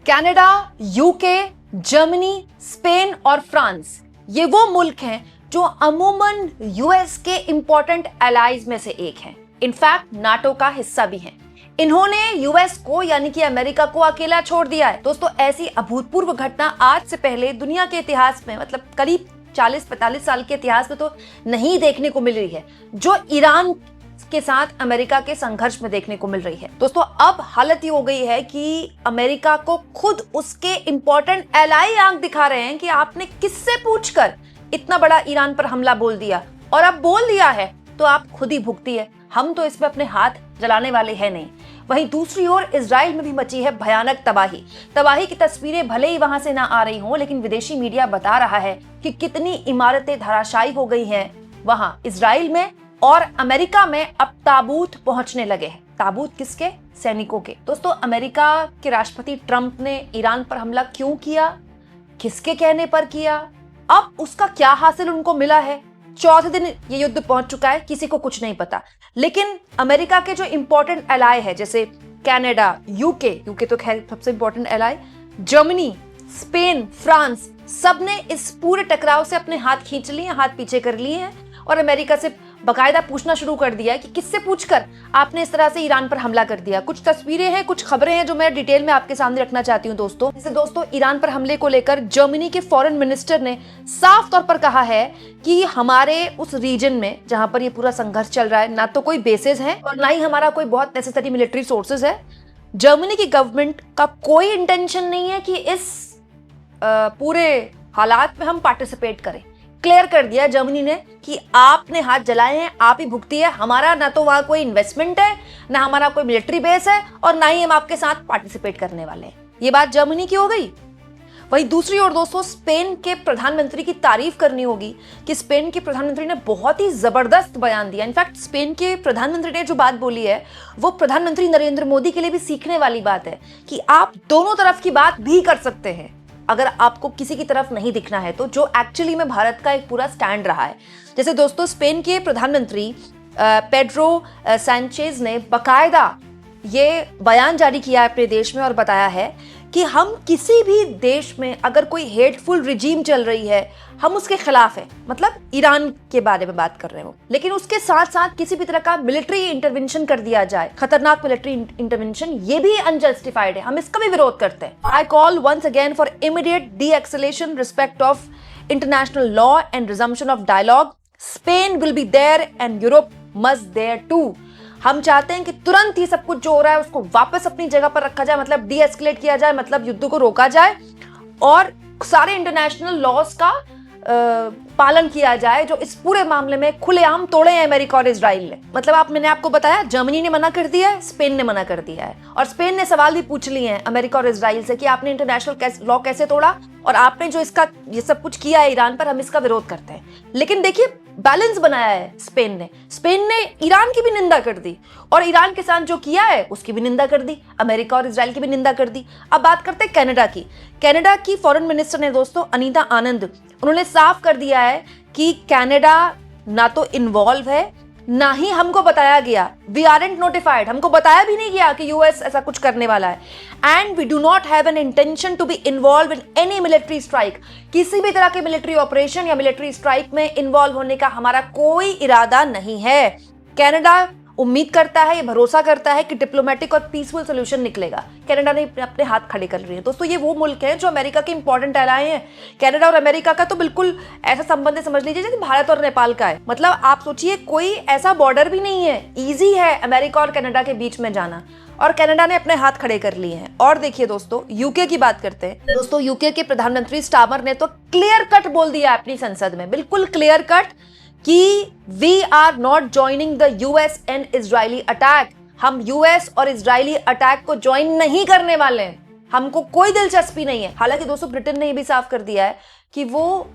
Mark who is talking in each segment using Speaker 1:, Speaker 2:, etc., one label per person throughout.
Speaker 1: Canada, UK, Germany, Spain और France ये वो मुल्क हैं जो अमूमन यूएस के इंपॉर्टेंट एलाइज में से एक हैं। इनफैक्ट नाटो का हिस्सा भी हैं। इन्होंने यूएस को यानी कि अमेरिका को अकेला छोड़ दिया है। दोस्तों, ऐसी अभूतपूर्व घटना आज से पहले दुनिया के इतिहास में मतलब करीब 40-45 साल के इतिहास में तो नहीं देखने को मिल रही है, जो ईरान के साथ अमेरिका के संघर्ष में देखने को मिल रही है। दोस्तों, अब हालत ये हो गई है कि अमेरिका को खुद उसके इंपॉर्टेंट एलाई आंख दिखा रहे हैं कि आपने किससे पूछकर इतना बड़ा ईरान पर हमला बोल दिया, और अब बोल दिया है तो आप खुद ही भुगतिए, हम तो इसमें अपने हाथ जलाने वाले हैं नहीं। वहीं दूसरी ओर इजराइल में भी मची है भयानक तबाही की तस्वीरें भले ही वहां से ना आ रही हों, लेकिन विदेशी मीडिया बता रहा है कि कितनी इमारतें धराशायी हो गई हैं वहां इजराइल में, और अमेरिका में अब ताबूत पहुंचने लगे हैं। ताबूत किसके? सैनिकों के। दोस्तों, अमेरिका के राष्ट्रपति ट्रंप ने ईरान पर हमला क्यों किया, किसके कहने पर किया, अब उसका क्या हासिल उनको मिला है? चौथे दिन ये युद्ध पहुंच चुका है, किसी को कुछ नहीं पता। लेकिन अमेरिका के जो इंपॉर्टेंट एलाय है, जैसे कनाडा, यूके तो खैर सबसे important ally, Germany, Spain, France, सब ने इस पूरे टकराव से अपने हाथ खींच लिए, हाथ पीछे कर लिए हैं और अमेरिका से बाकायदा पूछना शुरू कर दिया है कि किससे पूछकर आपने इस तरह से ईरान पर हमला कर दिया। कुछ तस्वीरें हैं, कुछ खबरें हैं जो मैं डिटेल में आपके सामने रखना चाहती हूं दोस्तों। जैसे दोस्तों, ईरान पर हमले को लेकर जर्मनी के फॉरेन मिनिस्टर ने साफ तौर पर कहा है कि हमारे उस रीजन में जहां पर ये पूरा संघर्ष चल रहा है, ना तो कोई बेसेस है और ना ही हमारा कोई बहुत नेसेसरी मिलिट्री सोर्सेज है। जर्मनी की गवर्नमेंट का कोई इंटेंशन नहीं है कि इस पूरे हालात में हम पार्टिसिपेट करें। क्लियर कर दिया जर्मनी ने कि आपने हाथ जलाए हैं, आप ही भुगती है, हमारा ना तो वहां कोई इन्वेस्टमेंट है, ना हमारा कोई मिलिट्री बेस है, और ना ही हम आपके साथ पार्टिसिपेट करने वाले हैं। ये बात जर्मनी की हो गई। वहीं दूसरी ओर दोस्तों, स्पेन के प्रधानमंत्री की तारीफ करनी होगी कि स्पेन के प्रधानमंत्री ने बहुत ही जबरदस्त बयान दिया। इनफैक्ट स्पेन के प्रधानमंत्री ने जो बात बोली है वो प्रधानमंत्री नरेंद्र मोदी के लिए भी सीखने वाली बात है कि आप दोनों तरफ की बात भी कर सकते हैं अगर आपको किसी की तरफ नहीं दिखना है तो, जो एक्चुअली में भारत का एक पूरा स्टैंड रहा है। जैसे दोस्तों, स्पेन के प्रधानमंत्री पेड्रो सैंचेज ने बकायदा ये बयान जारी किया है अपने देश में और बताया है कि हम किसी भी देश में अगर कोई हेटफुल रिजीम चल रही है, हम उसके खिलाफ है। मतलब ईरान के बारे में बात कर रहे हो, लेकिन उसके साथ साथ किसी भी तरह का मिलिट्री इंटरवेंशन कर दिया जाए, खतरनाक मिलिट्री इंटरवेंशन, ये भी अनजस्टिफाइड है, हम इसका भी विरोध करते हैं। I call once again for immediate de-escalation, respect of international law and resumption of dialogue. Spain will be there and Europe must there too. हम चाहते हैं कि तुरंत ही सब कुछ जो हो रहा है उसको वापस अपनी जगह पर रखा जाए, मतलब डी एस्केलेट किया जाए, मतलब युद्ध को रोका जाए और सारे इंटरनेशनल लॉज का पालन किया जाए जो इस पूरे मामले में खुलेआम तोड़े हैं अमेरिका और इजराइल ने। मतलब मैंने आपको बताया, जर्मनी ने मना कर दिया है, स्पेन ने मना कर दिया है, और स्पेन ने सवाल भी पूछ लिए हैं अमेरिका और इजराइल से कि आपने इंटरनेशनल लॉ कैसे तोड़ा और आपने जो इसका ये सब कुछ किया है ईरान पर, हम इसका विरोध करते हैं। लेकिन देखिए, बैलेंस बनाया है स्पेन ने ईरान की भी निंदा कर दी और ईरान के साथ जो किया है उसकी भी निंदा कर दी, अमेरिका और इजराइल की भी निंदा कर दी। अब बात करते हैं कनाडा की फॉरेन मिनिस्टर ने दोस्तों, अनीता आनंद, उन्होंने साफ कर दिया है कि कनाडा ना तो इन्वॉल्व है, ना ही हमको बताया गया, वी आरंट नोटिफाइड, हमको बताया भी नहीं गया कि यूएस ऐसा कुछ करने वाला है, and we do not have an intention to be involve in any military strike. किसी भी तरह के मिलिट्री ऑपरेशन या मिलिट्री स्ट्राइक में इन्वॉल्व होने का हमारा कोई इरादा नहीं है। कनाडा उम्मीद करता है, ये भरोसा करता है कि डिप्लोमेटिक और पीसफुल सोल्यूशन निकलेगा। कनाडा ने अपने हाथ खड़े कर लिए हैं। दोस्तों, ये वो मुल्क हैं जो अमेरिका के इंपॉर्टेंट एलाय हैं। कनाडा और अमेरिका का तो बिल्कुल ऐसा संबंध समझ लीजिए जैसे भारत और नेपाल का है। मतलब आप सोचिए, कोई ऐसा बॉर्डर भी नहीं है, ईजी है अमेरिका और कनाडा के बीच में जाना, और कनाडा ने अपने हाथ खड़े कर लिए हैं। और देखिए दोस्तों, यूके की बात करते हैं। दोस्तों, यूके के प्रधानमंत्री स्टामर ने तो क्लियर कट बोल दिया अपनी संसद में, बिल्कुल क्लियर कट, कि we are not joining the US and Israeli attack. हम यूएस और इजरायली अटैक को ज्वाइन नहीं करने वाले हैं, हमको कोई दिलचस्पी नहीं है। हालांकि दोस्तों, ब्रिटेन ने यह भी साफ कर दिया है कि वो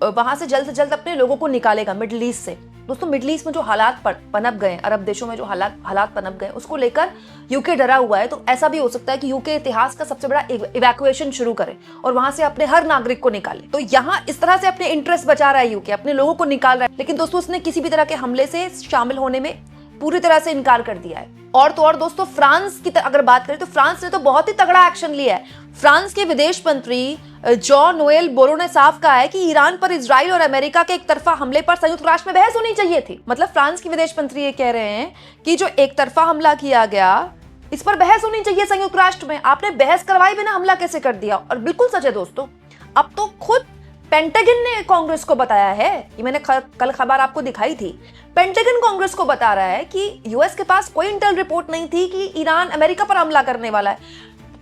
Speaker 1: वहां से जल्द अपने लोगों को निकालेगा मिडिल ईस्ट से। दोस्तों, मिडिल ईस्ट में जो हालात पनप गए, अरब देशों में जो हालात पनप गए, उसको लेकर यूके डरा हुआ है। तो ऐसा भी हो सकता है कि यूके इतिहास का सबसे बड़ा इवैक्यूएशन शुरू करे और वहां से अपने हर नागरिक को निकाले। तो यहाँ इस तरह से अपने इंटरेस्ट बचा रहा है यूके, अपने लोगों को निकाल रहा है। लेकिन दोस्तों, उसने किसी भी तरह के हमले से शामिल होने में पूरी तरह से इनकार कर दिया है। और तो और दोस्तों, फ्रांस की अगर बात करें तो फ्रांस ने तो बहुत ही तगड़ा एक्शन लिया है। फ्रांस के विदेश मंत्री जॉन नोएल बोरो ने साफ कहा है कि ईरान पर इजराइल और अमेरिका के एक तरफा हमले पर संयुक्त राष्ट्र में बहस होनी चाहिए थी। मतलब फ्रांस के विदेश मंत्री ये कह रहे हैं कि जो एक तरफा हमला किया गया, इस पर बहस होनी चाहिए संयुक्त राष्ट्र में। आपने बहस करवाए बिना हमला कैसे कर दिया? और बिल्कुल सच है दोस्तों, अब तो खुद पेंटागन ने कांग्रेस को बताया है, ये मैंने कल खबर आपको दिखाई थी। पेंटागन कांग्रेस को बता रहा है कि यूएस के पास कोई इंटेल रिपोर्ट नहीं थी कि ईरान अमेरिका पर हमला करने वाला है।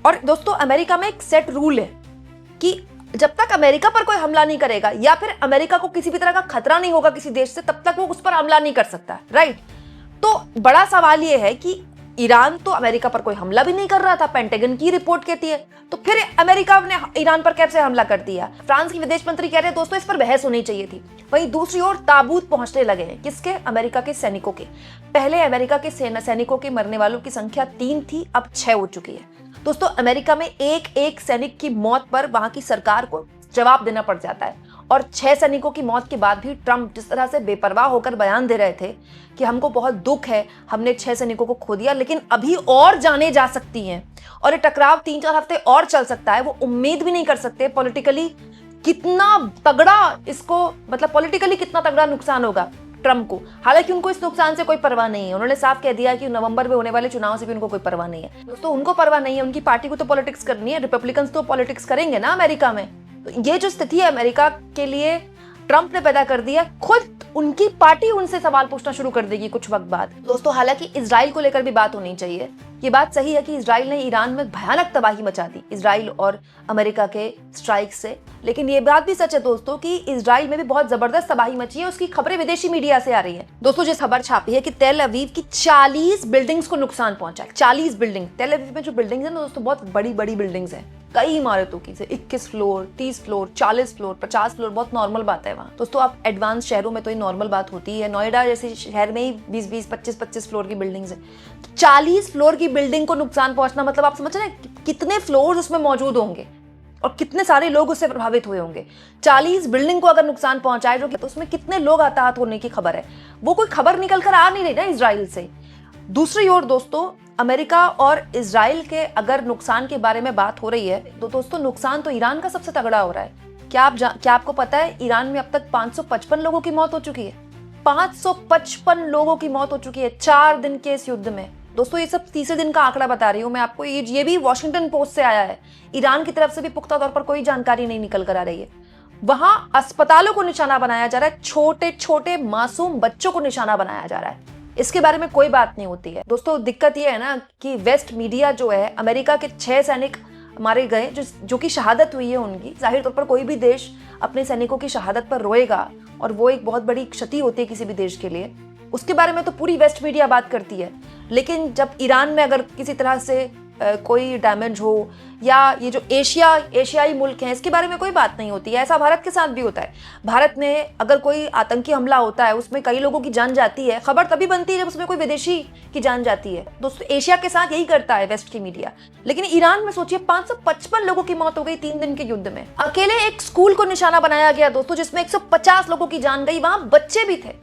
Speaker 1: और दोस्तों, अमेरिका में एक सेट रूल है कि जब तक अमेरिका पर कोई हमला नहीं करेगा या फिर अमेरिका को किसी भी तरह का खतरा नहीं होगा किसी देश से, तब तक वो उस पर हमला नहीं कर सकता, राइट? तो बड़ा सवाल ये है कि ईरान तो अमेरिका पर कोई हमला भी नहीं कर रहा था, पेंटागन की रिपोर्ट कहती है, तो फिर अमेरिका ने ईरान पर कैसे हमला कर दिया? फ्रांस के विदेश मंत्री कह रहे हैं दोस्तों इस पर बहस होनी चाहिए थी। वहीं दूसरी ओर ताबूत पहुंचने लगे हैं, किसके? अमेरिका के सैनिकों के। पहले अमेरिका के सैनिकों के मरने वालों की संख्या 3 थी, अब 6 हो चुकी है। दोस्तों, अमेरिका में एक सैनिक की मौत पर वहां की सरकार को जवाब देना पड़ जाता है। और 6 सैनिकों की मौत के बाद भी ट्रंप जिस तरह से बेपरवाह होकर बयान दे रहे थे कि हमको बहुत दुख है, हमने 6 सैनिकों को खो दिया, लेकिन अभी और जाने जा सकती हैं और ये टकराव 3-4 हफ्ते और चल सकता है। वो उम्मीद भी नहीं कर सकते पॉलिटिकली कितना तगड़ा इसको, मतलब पॉलिटिकली कितना तगड़ा नुकसान होगा ट्रंप को। हालांकि उनको इस नुकसान से कोई परवाह नहीं है। उन्होंने साफ कह दिया कि नवंबर में होने वाले चुनाव से भी उनको कोई परवाह नहीं है। दोस्तों, उनको परवाह नहीं है, उनकी पार्टी को तो पॉलिटिक्स करनी है। रिपब्लिकन्स तो पॉलिटिक्स करेंगे ना अमेरिका में। तो ये जो स्थिति है अमेरिका के लिए ट्रंप ने पैदा कर दिया, खुद उनकी पार्टी उनसे सवाल पूछना शुरू कर देगी कुछ वक्त बाद। दोस्तों, हालांकि इजराइल को लेकर भी बात होनी चाहिए। ये बात सही है कि इजराइल ने ईरान में भयानक तबाही मचा दी, इजराइल और अमेरिका के स्ट्राइक से। लेकिन ये बात भी सच है दोस्तों कि इजराइल में भी बहुत जबरदस्त तबाही मची है। उसकी खबरें विदेशी मीडिया से आ रही है। दोस्तों, जिस खबर छापी है कि तेल अवीव की 40 बिल्डिंग्स को नुकसान पहुंचा है। 40 बिल्डिंग, तेल अवीव में जो बिल्डिंग्स है ना दोस्तों, बहुत बड़ी बड़ी बिल्डिंग्स हैं, कई इमारतों की, 21 फ्लोर, 30 फ्लोर, 40 फ्लोर, 50 फ्लोर, बहुत नॉर्मल बात है वहाँ। दोस्तों, आप एडवांस शहरों में तो ये नॉर्मल बात होती है। नोएडा जैसे शहर में ही 20-20, 25-25 फ्लोर की बिल्डिंग्स हैं। 40 फ्लोर की बिल्डिंग को नुकसान पहुंचना, मतलब आप समझ रहे हैं कितने फ्लोर उसमें मौजूद होंगे और कितने सारे लोग उससे प्रभावित हुए होंगे। 40 बिल्डिंग को अगर नुकसान पहुंचाए जो, तो उसमें कितने लोग हताहत होने की खबर है। वो कोई खबर निकल कर आ नहीं रही ना इजराइल से। दूसरी ओर दोस्तों, अमेरिका और इजराइल के अगर नुकसान के बारे में बात हो रही है तो दोस्तों, नुकसान तो ईरान का सबसे तगड़ा हो रहा है। क्या आपको पता है ईरान में अब तक 555 लोगों की मौत हो चुकी है। 555 लोगों की मौत हो चुकी है 4 दिन के इस युद्ध में। दोस्तों, ये सब तीसरे दिन का आंकड़ा बता रही हूँ मैं आपको। ये भी वॉशिंगटन पोस्ट से आया है। ईरान की तरफ से भी पुख्ता तौर पर कोई जानकारी नहीं निकल कर आ रही है। वहां अस्पतालों को निशाना बनाया जा रहा है, छोटे छोटे मासूम बच्चों को निशाना बनाया जा रहा है। इसके बारे में कोई बात नहीं होती है। दोस्तों, दिक्कत यह है ना कि वेस्ट मीडिया जो है, अमेरिका के 6 सैनिक मारे गए जो कि शहादत हुई है उनकी। जाहिर तौर पर कोई भी देश अपने सैनिकों की शहादत पर रोएगा और वो एक बहुत बड़ी क्षति होती है किसी भी देश के लिए। उसके बारे में तो पूरी वेस्ट मीडिया बात करती है। लेकिन जब ईरान में अगर किसी तरह से कोई डैमेज हो या ये जो एशियाई मुल्क हैं, इसके बारे में कोई बात नहीं होती है। ऐसा भारत के साथ भी होता है। भारत में अगर कोई आतंकी हमला होता है, उसमें कई लोगों की जान जाती है, खबर तभी बनती है जब उसमें कोई विदेशी की जान जाती है। दोस्तों, एशिया के साथ यही करता है वेस्ट की मीडिया। लेकिन ईरान में सोचिए 555 लोगों की मौत हो गई 3 दिन के युद्ध में। अकेले एक स्कूल को निशाना बनाया गया दोस्तों, जिसमें 150 लोगों की जान गई। वहां बच्चे भी थे।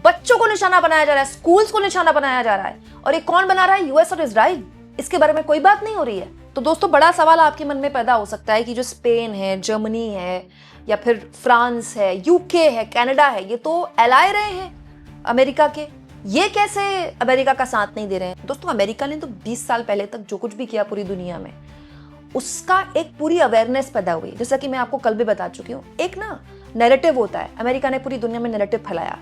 Speaker 1: बच्चों को निशाना बनाया जा रहा है, स्कूल्स को निशाना बनाया जा रहा है। और ये कौन बना रहा है? यूएस और इजराइल। इसके बारे में कोई बात नहीं हो रही है। तो दोस्तों, बड़ा सवाल आपके मन में पैदा हो सकता है कि जो स्पेन है, जर्मनी है, या फिर फ्रांस है, यूके है, कनाडा है, ये तो एलाय रहे हैं अमेरिका के, ये कैसे अमेरिका का साथ नहीं दे रहे हैं? दोस्तों, अमेरिका ने तो 20 साल पहले तक जो कुछ भी किया पूरी दुनिया में, उसका एक पूरी अवेयरनेस पैदा हुई। जैसा कि मैं आपको कल भी बता चुकी हूँ, एक ना नैरेटिव होता है। अमेरिका ने पूरी दुनिया में नैरेटिव फैलाया।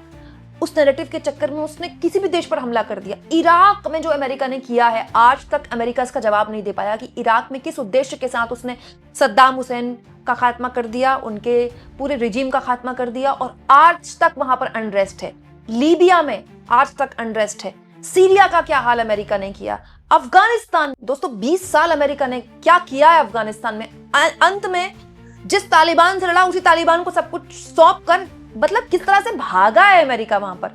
Speaker 1: उस नैरेटिव के चक्कर में उसने किसी भी देश पर हमला कर दिया। इराक में जो अमेरिका ने किया है, आज तक अमेरिका इसका जवाब नहीं दे पाया कि इराक में किस उद्देश्य के साथ उसने सद्दाम हुसैन का खात्मा कर दिया, उनके पूरे रिजीम का खात्मा कर दिया, और आज तक वहां पर अनरेस्ट है। लीबिया में आज तक अनरेस्ट है। सीरिया का क्या हाल अमेरिका ने किया। अफगानिस्तान, दोस्तों 20 साल अमेरिका ने क्या किया है अफगानिस्तान में। अंत में जिस तालिबान से लड़ा, उसी तालिबान को सब कुछ सौंप कर, मतलब किस तरह से भागा है अमेरिका वहां पर।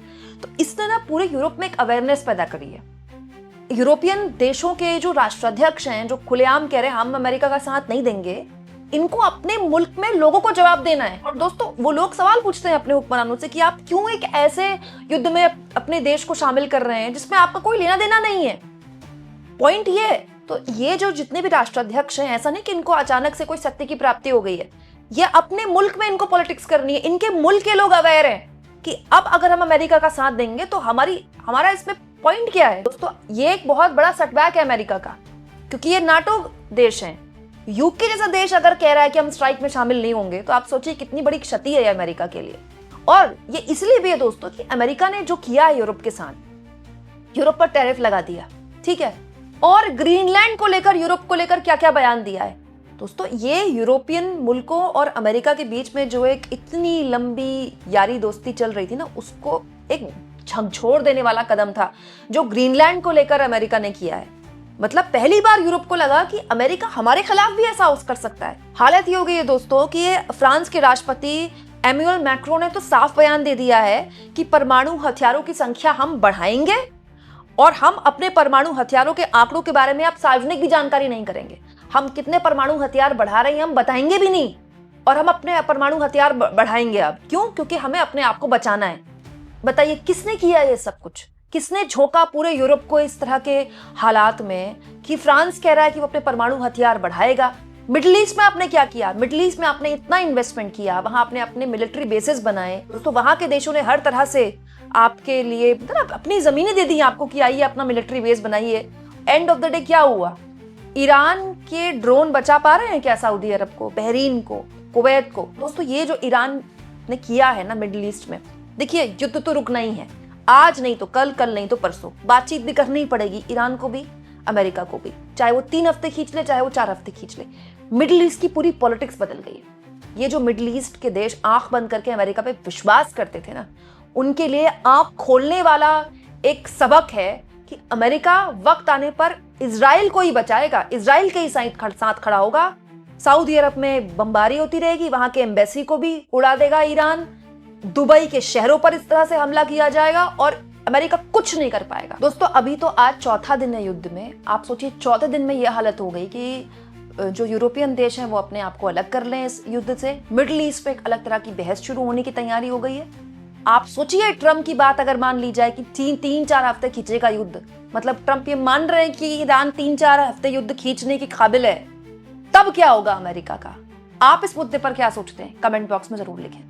Speaker 1: तो इसने ना पूरे यूरोप में एक अवेयरनेस पैदा करी है। यूरोपियन देशों के जो राष्ट्राध्यक्ष हैं, जो खुलेआम कह रहे हैं हम अमेरिका का साथ नहीं देंगे, इनको अपने मुल्क में लोगों को जवाब देना है। और दोस्तों वो लोग सवाल पूछते हैं अपने हुक्मरानों से कि आप क्यों एक ऐसे युद्ध में अपने देश को शामिल कर रहे हैं जिसमें आपका कोई लेना देना नहीं है। पॉइंट ये है। तो ये जो जितने भी राष्ट्राध्यक्ष हैं, ऐसा नहीं कि इनको अचानक से कोई सत्य की प्राप्ति हो गई है, ये अपने मुल्क में इनको पॉलिटिक्स करनी है। इनके मुल्क के लोग अवेयर हैं कि अब अगर हम अमेरिका का साथ देंगे तो हमारा इसमें पॉइंट क्या है। दोस्तों ये एक बहुत बड़ा सेटबैक है अमेरिका का, क्योंकि ये नाटो देश है। यूके जैसा देश अगर कह रहा है कि हम स्ट्राइक में शामिल नहीं होंगे, तो आप सोचिए कितनी बड़ी क्षति है अमेरिका के लिए। और ये इसलिए भी है दोस्तों कि अमेरिका ने जो किया है यूरोप के साथ, यूरोप पर टैरिफ लगा दिया, ठीक है, और ग्रीनलैंड को लेकर, यूरोप को लेकर क्या क्या बयान दिया है। दोस्तों ये यूरोपियन मुल्कों और अमेरिका के बीच में जो एक इतनी लंबी यारी दोस्ती चल रही थी ना, उसको एक झकझोर देने वाला कदम था जो ग्रीनलैंड को लेकर अमेरिका ने किया है। मतलब पहली बार यूरोप को लगा कि अमेरिका हमारे खिलाफ भी ऐसा कर सकता है। हालत ये हो गई है दोस्तों कि फ्रांस के राष्ट्रपति एम्यूल मैक्रों ने तो साफ बयान दे दिया है कि परमाणु हथियारों की संख्या हम बढ़ाएंगे और हम अपने परमाणु हथियारों के आंकड़ों के बारे में आप सार्वजनिक भी जानकारी नहीं करेंगे। हम कितने परमाणु हथियार बढ़ा रहे हैं हम बताएंगे भी नहीं, और हम अपने परमाणु हथियार बढ़ाएंगे। अब क्यों? क्योंकि हमें अपने आप को बचाना है। बताइए किसने किया ये सब कुछ? किसने झोंका पूरे यूरोप को इस तरह के हालात में कि फ्रांस कह रहा है कि वो अपने परमाणु हथियार बढ़ाएगा? मिडिल ईस्ट में आपने क्या किया? मिडिल ईस्ट में आपने इतना इन्वेस्टमेंट किया, वहां आपने अपने मिलिट्री बेसिस बनाए, तो वहां के देशों ने हर तरह से आपके लिए मतलब अपनी जमीनें दे दी आपको कि आइए अपना मिलिट्री बेस बनाइए। एंड ऑफ द डे क्या हुआ? ईरान के ड्रोन बचा पा रहे हैं क्या सऊदी अरब को, बहरीन को, कुवैत को? दोस्तों ये जो ईरान ने किया है ना मिडिल ईस्ट में, देखिए युद्ध तो रुकना ही है, आज नहीं तो कल, कल नहीं तो परसों। बातचीत भी करनी ही पड़ेगी ईरान को भी, अमेरिका को भी, चाहे वो 3 हफ्ते खींच ले, चाहे वो 4 हफ्ते खींच ले। मिडिल ईस्ट की पूरी पॉलिटिक्स बदल गई है। ये जो मिडिल ईस्ट के देश आंख बंद करके अमेरिका पे विश्वास करते थे ना, उनके लिए आंख खोलने वाला एक सबक है कि अमेरिका वक्त आने पर इजराइल को ही बचाएगा, इजराइल के ही साथ खड़ा होगा। सऊदी अरब में बमबारी होती रहेगी, वहां के एम्बेसी को भी उड़ा देगा ईरान, दुबई के शहरों पर इस तरह से हमला किया जाएगा और अमेरिका कुछ नहीं कर पाएगा। दोस्तों अभी तो आज चौथा दिन है युद्ध में। आप सोचिए चौथे दिन में यह हालत हो गई कि जो यूरोपियन देश हैं वो अपने आप को अलग कर लें इस युद्ध से। मिडिल ईस्ट पे एक अलग तरह की बहस शुरू होने की तैयारी हो गई है। आप सोचिए ट्रम्प की बात अगर मान ली जाए कि 3-4 हफ्ते खींचेगा युद्ध, मतलब ट्रम्प ये मान रहे हैं कि ईरान 3-4 हफ्ते युद्ध खींचने की काबिल है, तब क्या होगा अमेरिका का? आप इस मुद्दे पर क्या सोचते हैं? कमेंट बॉक्स में जरूर लिखें।